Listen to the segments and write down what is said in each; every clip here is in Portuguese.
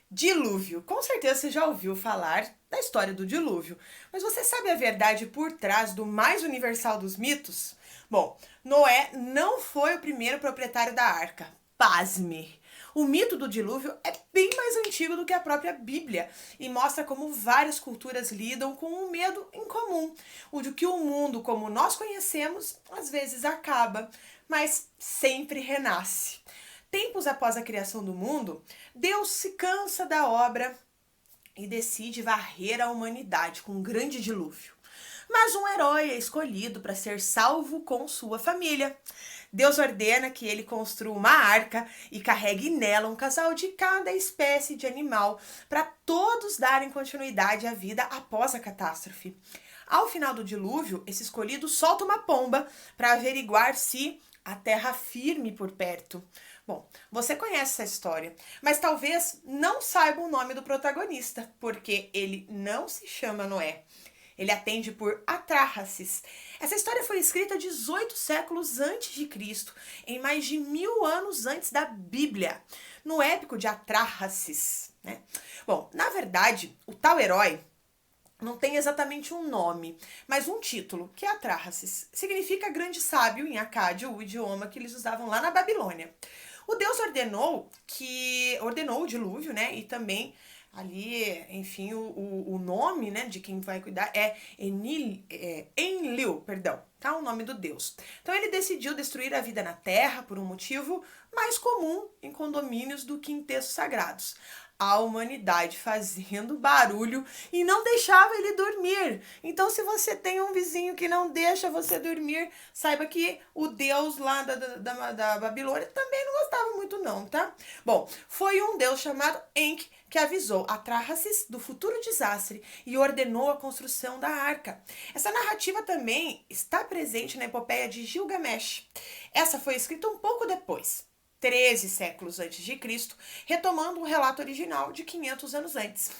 Dilúvio. Com certeza você já ouviu falar da história do dilúvio, mas você sabe a verdade por trás do mais universal dos mitos? Bom, Noé não foi o primeiro proprietário da arca. Pasme! O mito do dilúvio é bem mais antigo do que a própria Bíblia e mostra como várias culturas lidam com um medo em comum, o de que o mundo como nós conhecemos às vezes acaba, mas sempre renasce. Tempos após a criação do mundo, Deus se cansa da obra e decide varrer a humanidade com um grande dilúvio. Mas um herói é escolhido para ser salvo com sua família. Deus ordena que ele construa uma arca e carregue nela um casal de cada espécie de animal para todos darem continuidade à vida após a catástrofe. Ao final do dilúvio, esse escolhido solta uma pomba para averiguar se a terra firme por perto. Bom, você conhece essa história, mas talvez não saiba o nome do protagonista, porque ele não se chama Noé. Ele atende por Atrahasis. Essa história foi escrita 18 séculos antes de Cristo, em mais de 1000 anos antes da Bíblia, no épico de Atrahasis, né? Bom, na verdade, o tal herói não tem exatamente um nome, mas um título, que é Atrahasis. Significa grande sábio em acádio, o idioma que eles usavam lá na Babilônia. O Deus ordenou o dilúvio, né? E também ali, enfim, o nome, né, de quem vai cuidar é Enlil, perdão, tá? O nome do Deus. Então ele decidiu destruir a vida na terra por um motivo mais comum em condomínios do que em textos sagrados: a humanidade fazendo barulho e não deixava ele dormir. Então, se você tem um vizinho que não deixa você dormir, saiba que o Deus lá da Babilônia também não gostava muito não, tá? Bom, foi um Deus chamado Enki que avisou Atrahasis do futuro desastre e ordenou a construção da arca. Essa narrativa também está presente na epopeia de Gilgamesh. Essa foi escrita um pouco depois, 13 séculos antes de Cristo, retomando um relato original de 500 anos antes.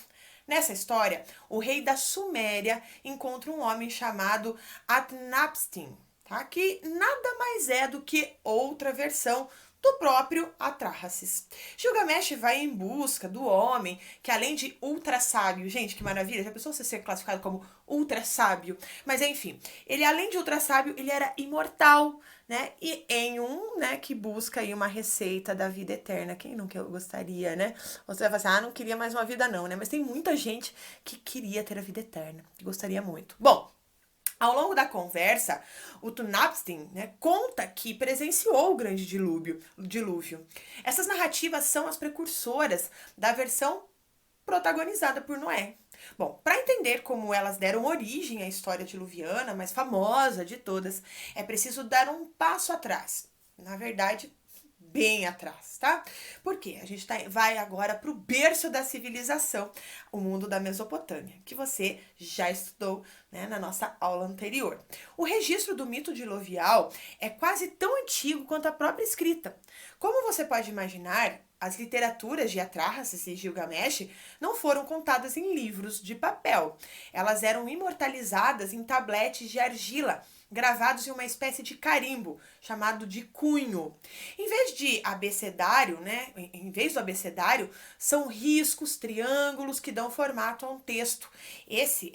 Nessa história, o rei da Suméria encontra um homem chamado Atnapstim, tá? Que nada mais é do que outra versão do próprio Atrahasis. Gilgamesh vai em busca do homem que, além de ultra sábio, gente, que maravilha, já pensou você ser classificado como ultra sábio? Mas enfim, ele, além de ultra sábio, ele era imortal, né? E em um, né, que busca aí uma receita da vida eterna. Quem não gostaria, né? Você vai falar assim, não queria mais uma vida não, né? Mas tem muita gente que queria ter a vida eterna, que gostaria muito. Bom, ao longo da conversa, o Tunapstin, né, conta que presenciou o grande dilúvio. Essas narrativas são as precursoras da versão protagonizada por Noé. Bom, para entender como elas deram origem à história diluviana, mais famosa de todas, é preciso dar um passo atrás. Na verdade, bem atrás, tá? Porque a gente vai agora para o berço da civilização, o mundo da Mesopotâmia, que você já estudou, né, na nossa aula anterior. O registro do mito diluvial é quase tão antigo quanto a própria escrita. Como você pode imaginar, as literaturas de Atrahasis e Gilgamesh não foram contadas em livros de papel. Elas eram imortalizadas em tabletes de argila, gravados em uma espécie de carimbo, chamado de cunho. Em vez de abecedário, né, em vez do abecedário, são riscos, triângulos que dão formato a um texto. Essa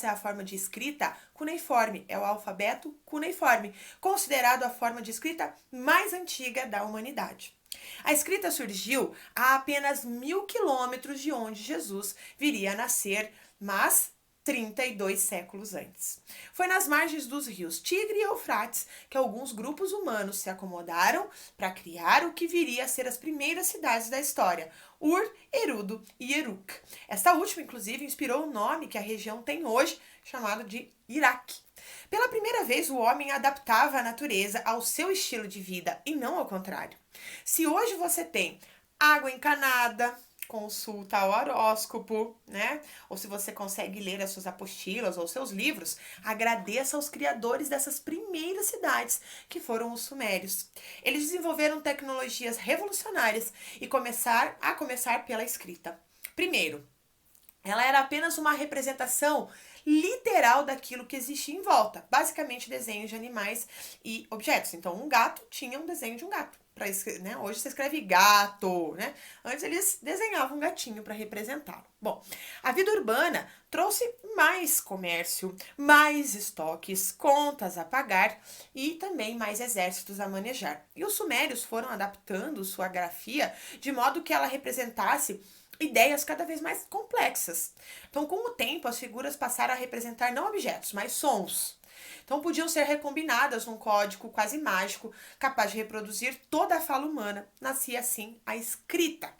é a forma de escrita cuneiforme, é o alfabeto cuneiforme, considerado a forma de escrita mais antiga da humanidade. A escrita surgiu a apenas 1000 quilômetros de onde Jesus viria a nascer, mas 32 séculos antes. Foi nas margens dos rios Tigre e Eufrates que alguns grupos humanos se acomodaram para criar o que viria a ser as primeiras cidades da história: Ur, Erudo e Eruk. Esta última, inclusive, inspirou o nome que a região tem hoje, chamado de Iraque. Pela primeira vez, o homem adaptava a natureza ao seu estilo de vida e não ao contrário. Se hoje você tem água encanada, consulta o horóscopo, né? Ou se você consegue ler as suas apostilas ou seus livros, agradeça aos criadores dessas primeiras cidades, que foram os sumérios. Eles desenvolveram tecnologias revolucionárias e começar pela escrita. Primeiro, ela era apenas uma representação literal daquilo que existia em volta, basicamente desenhos de animais e objetos. Então, um gato tinha um desenho de um gato. né? Hoje você escreve gato, né? Antes eles desenhavam um gatinho para representá-lo. Bom, a vida urbana trouxe mais comércio, mais estoques, contas a pagar e também mais exércitos a manejar. E os sumérios foram adaptando sua grafia de modo que ela representasse ideias cada vez mais complexas. Então, com o tempo, as figuras passaram a representar não objetos, mas sons. Então, podiam ser recombinadas num código quase mágico, capaz de reproduzir toda a fala humana. Nascia assim a escrita.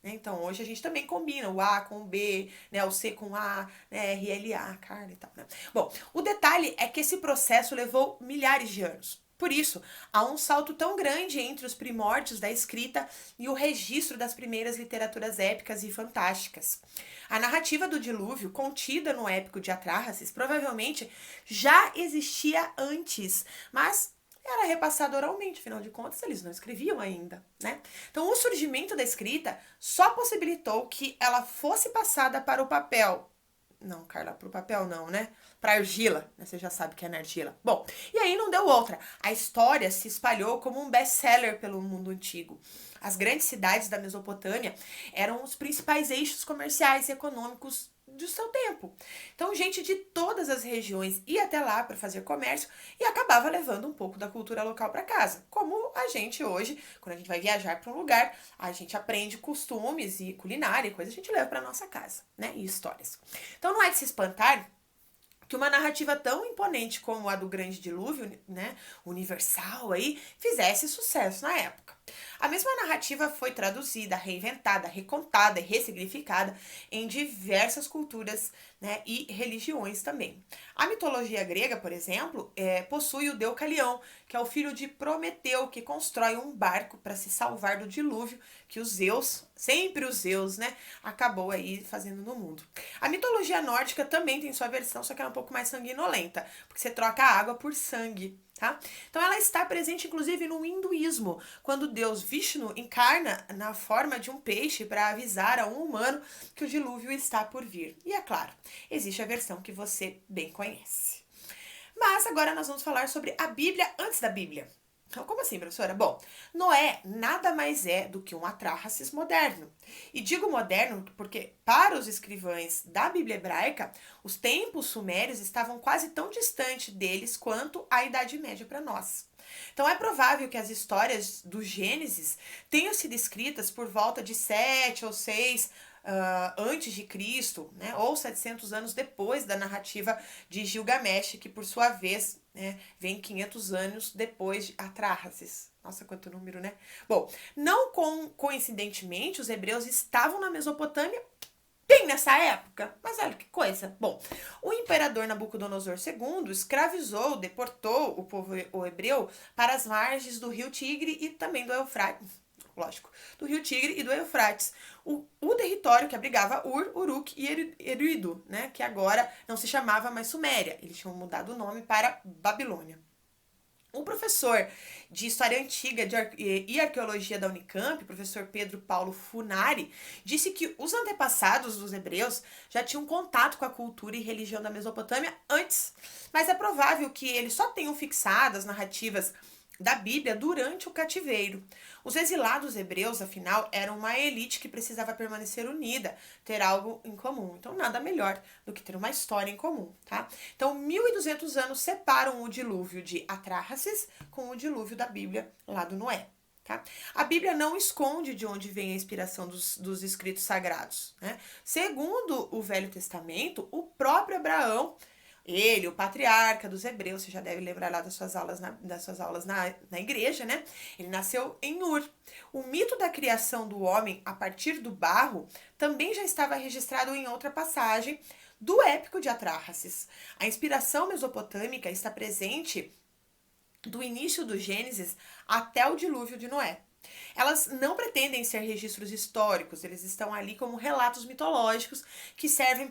Então, hoje a gente também combina o A com o B, né, o C com A, né, RLA, carne e tal. Né? Bom, o detalhe é que esse processo levou milhares de anos. Por isso, há um salto tão grande entre os primórdios da escrita e o registro das primeiras literaturas épicas e fantásticas. A narrativa do dilúvio, contida no épico de Atrahasis, provavelmente já existia antes, mas era repassada oralmente, afinal de contas, eles não escreviam ainda, né? Então, o surgimento da escrita só possibilitou que ela fosse passada para o papel. Não, Carla, para o papel não, né? Para argila, né? Você já sabe que é na argila. Bom, e aí não deu outra. A história se espalhou como um best-seller pelo mundo antigo. As grandes cidades da Mesopotâmia eram os principais eixos comerciais e econômicos do seu tempo. Então, gente de todas as regiões ia até lá para fazer comércio e acabava levando um pouco da cultura local para casa. Como a gente hoje, quando a gente vai viajar para um lugar, a gente aprende costumes e culinária e coisas, a gente leva para nossa casa, né? E histórias. Então, não é de se espantar que uma narrativa tão imponente como a do Grande Dilúvio, né, universal aí, fizesse sucesso na época. A mesma narrativa foi traduzida, reinventada, recontada e ressignificada em diversas culturas, né, e religiões também. A mitologia grega, por exemplo, possui o Deucalião, que é o filho de Prometeu, que constrói um barco para se salvar do dilúvio que os Zeus, sempre os Zeus, né, acabou aí fazendo no mundo. A mitologia nórdica também tem sua versão, só que ela é um pouco mais sanguinolenta, porque você troca a água por sangue. Tá? Então ela está presente inclusive no hinduísmo, quando Deus Vishnu encarna na forma de um peixe para avisar a um humano que o dilúvio está por vir. E é claro, existe a versão que você bem conhece. Mas agora nós vamos falar sobre a Bíblia antes da Bíblia. Como assim, professora? Bom, Noé nada mais é do que um Atrahasis moderno. E digo moderno porque, para os escrivães da Bíblia hebraica, os tempos sumérios estavam quase tão distantes deles quanto a Idade Média para nós. Então é provável que as histórias do Gênesis tenham sido escritas por volta de 7 ou 6 antes de Cristo, né, ou 700 anos depois da narrativa de Gilgamesh, que por sua vez, né, vem 500 anos depois de Atrahasis. Nossa, quanto número, né? Bom, não coincidentemente, os hebreus estavam na Mesopotâmia bem nessa época, mas olha que coisa. Bom, o imperador Nabucodonosor II escravizou, deportou o povo hebreu para as margens do rio Tigre e também do Eufrates. Lógico, do rio Tigre e do Eufrates. O território que abrigava Ur, Uruk e Eridu, né, que agora não se chamava mais Suméria. Eles tinham mudado o nome para Babilônia. Um professor de História Antiga e Arqueologia da Unicamp, o professor Pedro Paulo Funari, disse que os antepassados dos hebreus já tinham contato com a cultura e religião da Mesopotâmia antes, mas é provável que eles só tenham fixado as narrativas da Bíblia durante o cativeiro. Os exilados hebreus, afinal, eram uma elite que precisava permanecer unida, ter algo em comum. Então, nada melhor do que ter uma história em comum, tá? Então, 1.200 anos separam o dilúvio de Atrahasis com o dilúvio da Bíblia lá do Noé. Tá? A Bíblia não esconde de onde vem a inspiração dos escritos sagrados, né? Segundo o Velho Testamento, o próprio Abraão, ele, o patriarca dos hebreus, você já deve lembrar lá das suas aulas na igreja, né? Ele nasceu em Ur. O mito da criação do homem a partir do barro também já estava registrado em outra passagem do épico de Atrahasis. A inspiração mesopotâmica está presente do início do Gênesis até o dilúvio de Noé. Elas não pretendem ser registros históricos, eles estão ali como relatos mitológicos que servem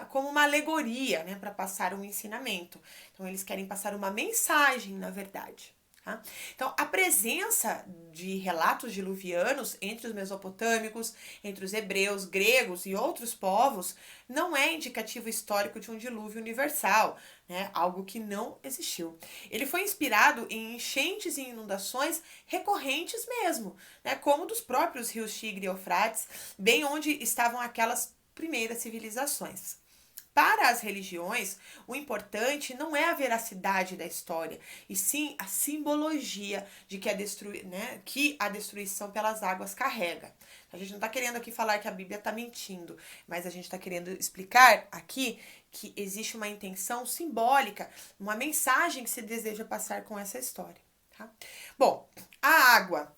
como uma alegoria, né, para passar um ensinamento. Então, eles querem passar uma mensagem, na verdade. Tá? Então, a presença de relatos diluvianos entre os mesopotâmicos, entre os hebreus, gregos e outros povos não é indicativo histórico de um dilúvio universal, né? Algo que não existiu. Ele foi inspirado em enchentes e inundações recorrentes mesmo, né? Como dos próprios rios Tigre e Eufrates, bem onde estavam aquelas primeiras civilizações. Para as religiões, o importante não é a veracidade da história, e sim a simbologia de que a destruição pelas águas carrega. A gente não está querendo aqui falar que a Bíblia está mentindo, mas a gente está querendo explicar aqui que existe uma intenção simbólica, uma mensagem que se deseja passar com essa história. Tá? Bom, a água.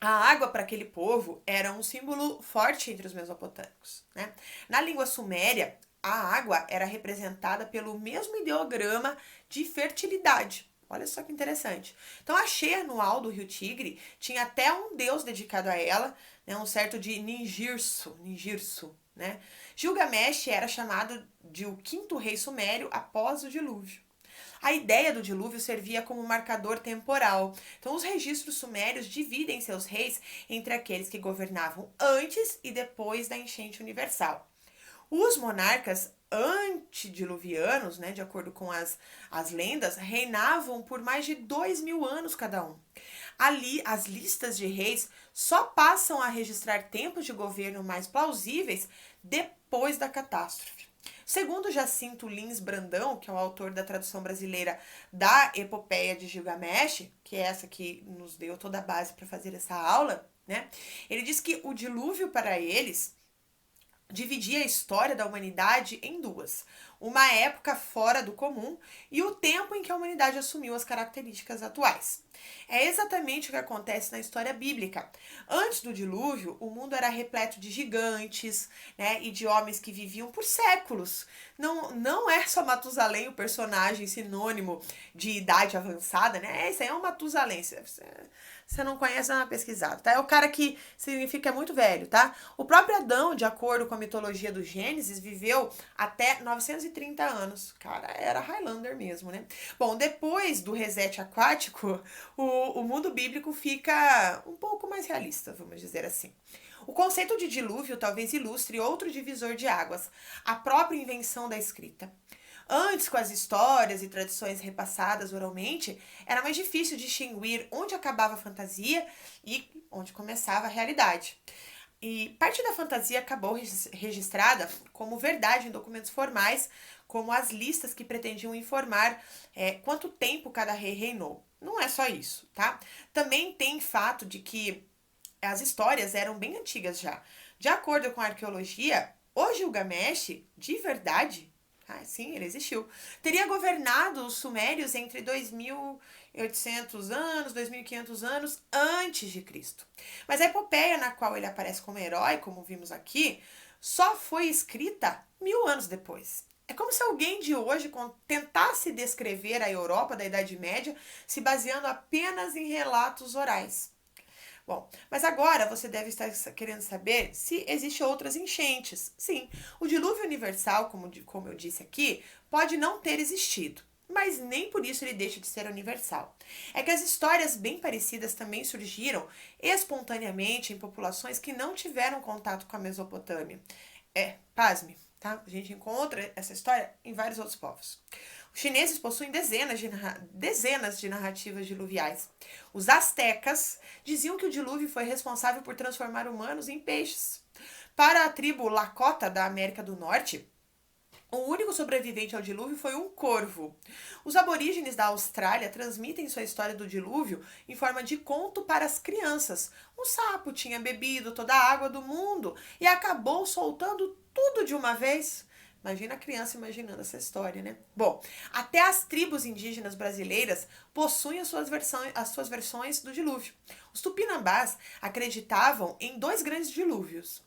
A água para aquele povo era um símbolo forte entre os mesopotâmicos. Né? Na língua suméria, a água era representada pelo mesmo ideograma de fertilidade. Olha só que interessante. Então, a cheia anual do rio Tigre tinha até um deus dedicado a ela, né, um certo de Ningirsu, né? Gilgamesh era chamado de o quinto rei sumério após o dilúvio. A ideia do dilúvio servia como marcador temporal. Então, os registros sumérios dividem seus reis entre aqueles que governavam antes e depois da enchente universal. Os monarcas antediluvianos, né, de acordo com as lendas, reinavam por mais de 2.000 anos cada um. Ali, as listas de reis só passam a registrar tempos de governo mais plausíveis depois da catástrofe. Segundo Jacinto Lins Brandão, que é o autor da tradução brasileira da Epopeia de Gilgamesh, que é essa que nos deu toda a base para fazer essa aula, né? Ele diz que o dilúvio para eles dividia a história da humanidade em duas: uma época fora do comum e o tempo em que a humanidade assumiu as características atuais. É exatamente o que acontece na história bíblica. Antes do dilúvio, o mundo era repleto de gigantes, né, e de homens que viviam por séculos. Não é só Matusalém o personagem sinônimo de idade avançada, né? Esse aí é um Matusalém. Você não conhece, dá uma pesquisada, tá? É o cara que significa muito velho, tá? O próprio Adão, de acordo com a mitologia do Gênesis, viveu até 930 anos. Cara, era Highlander mesmo, né? Bom, depois do reset aquático, o mundo bíblico fica um pouco mais realista, vamos dizer assim. O conceito de dilúvio talvez ilustre outro divisor de águas, a própria invenção da escrita. Antes, com as histórias e tradições repassadas oralmente, era mais difícil distinguir onde acabava a fantasia e onde começava a realidade. E parte da fantasia acabou registrada como verdade em documentos formais, como as listas que pretendiam informar quanto tempo cada rei reinou. Não é só isso, tá? Também tem fato de que as histórias eram bem antigas já. De acordo com a arqueologia, o Gilgamesh, de verdade, sim, ele existiu, teria governado os sumérios entre 2.800 anos, 2.500 anos antes de Cristo. Mas a epopeia na qual ele aparece como herói, como vimos aqui, só foi escrita 1.000 anos depois. É como se alguém de hoje tentasse descrever a Europa da Idade Média se baseando apenas em relatos orais. Bom, mas agora você deve estar querendo saber se existem outras enchentes. Sim, o dilúvio universal, como eu disse aqui, pode não ter existido, mas nem por isso ele deixa de ser universal. É que as histórias bem parecidas também surgiram espontaneamente em populações que não tiveram contato com a Mesopotâmia. Pasme, tá? A gente encontra essa história em vários outros povos. Os chineses possuem dezenas de narrativas diluviais. Os astecas diziam que o dilúvio foi responsável por transformar humanos em peixes. Para a tribo Lakota da América do Norte, o único sobrevivente ao dilúvio foi um corvo. Os aborígenes da Austrália transmitem sua história do dilúvio em forma de conto para as crianças. Um sapo tinha bebido toda a água do mundo e acabou soltando tudo de uma vez. Imagina a criança imaginando essa história, né? Bom, até as tribos indígenas brasileiras possuem as suas versões do dilúvio. Os tupinambás acreditavam em 2 grandes dilúvios.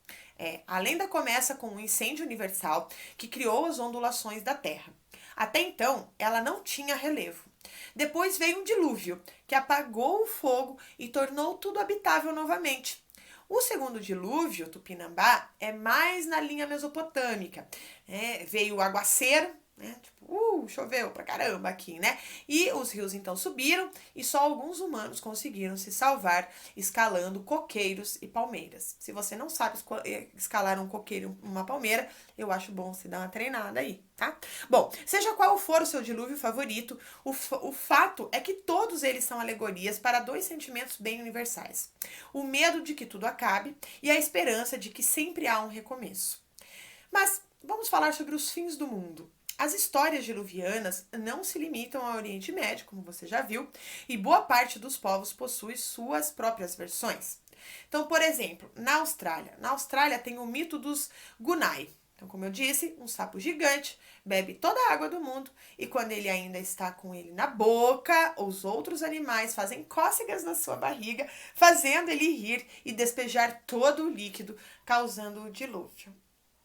A lenda começa com um incêndio universal que criou as ondulações da Terra. Até então, ela não tinha relevo. Depois veio um dilúvio que apagou o fogo e tornou tudo habitável novamente. O segundo dilúvio, Tupinambá, é mais na linha mesopotâmica. Veio o aguaceiro, né? Tipo, choveu pra caramba aqui, né? E os rios então subiram e só alguns humanos conseguiram se salvar escalando coqueiros e palmeiras. Se você não sabe escalar um coqueiro e uma palmeira, eu acho bom você dar uma treinada aí, tá? Bom, seja qual for o seu dilúvio favorito, o fato é que todos eles são alegorias para dois sentimentos bem universais: o medo de que tudo acabe e a esperança de que sempre há um recomeço. Mas vamos falar sobre os fins do mundo. As histórias diluvianas não se limitam ao Oriente Médio, como você já viu, e boa parte dos povos possui suas próprias versões. Então, por exemplo, na Austrália tem o mito dos Gunai. Então, como eu disse, um sapo gigante bebe toda a água do mundo e quando ele ainda está com ele na boca, os outros animais fazem cócegas na sua barriga, fazendo ele rir e despejar todo o líquido, causando o dilúvio.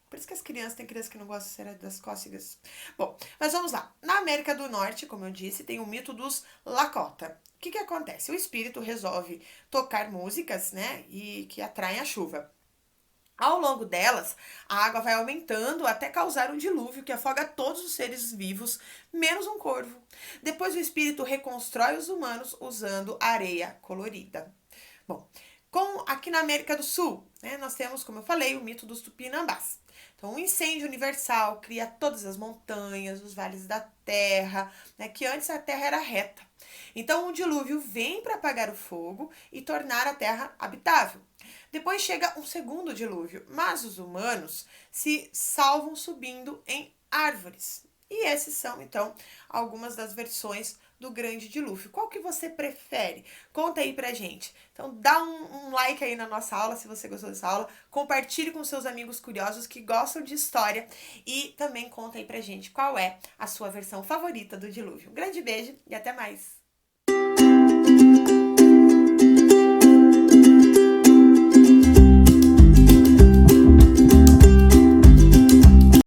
Por isso que as crianças, tem crianças que não gostam das cócegas. Bom, mas vamos lá. Na América do Norte, como eu disse, tem o mito dos Lakota. O que acontece? O espírito resolve tocar músicas, né, e que atraem a chuva. Ao longo delas, a água vai aumentando até causar um dilúvio que afoga todos os seres vivos, menos um corvo. Depois o espírito reconstrói os humanos usando areia colorida. Bom, aqui na América do Sul, né, nós temos, como eu falei, o mito dos tupinambás. Então, um incêndio universal cria todas as montanhas, os vales da terra, né, que antes a terra era reta. Então, um dilúvio vem para apagar o fogo e tornar a terra habitável. Depois chega um segundo dilúvio, mas os humanos se salvam subindo em árvores. E esses são, então, algumas das versões do grande dilúvio. Qual que você prefere? Conta aí pra gente. Então, dá um like aí na nossa aula, se você gostou dessa aula. Compartilhe com seus amigos curiosos que gostam de história. E também conta aí pra gente qual é a sua versão favorita do dilúvio. Um grande beijo e até mais!